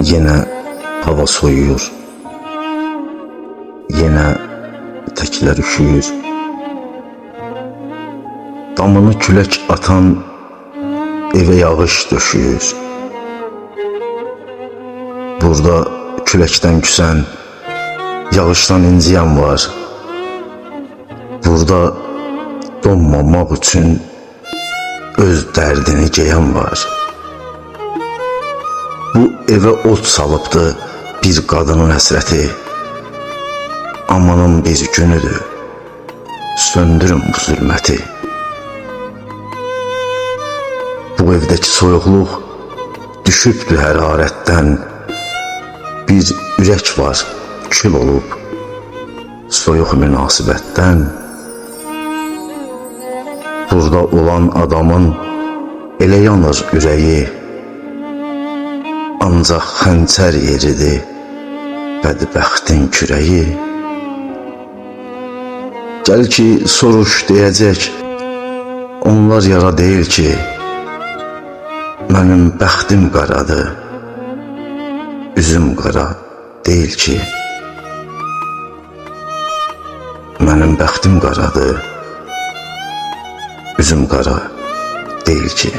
Yine hava soyuyor. Yine təklər üşüyür. Damını külək atan evə yağış döşüyür. Burada küləkdən küsən, yağışdan inciyən var. Burada donmamaq üçün öz dərdini geyən var. Bu evə ot salıbdı bir qadının həsrəti. Amanın bir günüdür, söndürün bu zülməti. Bu evdəki soyuqluq düşübdü hərarətdən. Bir ürək var, kül olub, soyuq münasibətdən. Burada olan adamın elə yanır ürəyi, ancaq xəncər yeridir bədbəxtin kürəyi. Gəl ki, soruş deyəcək, onlar yara deyil ki, mənim bəxtim qaradır, üzüm qara deyil ki. Mənim bəxtim qaradır, üzüm qara deyil ki.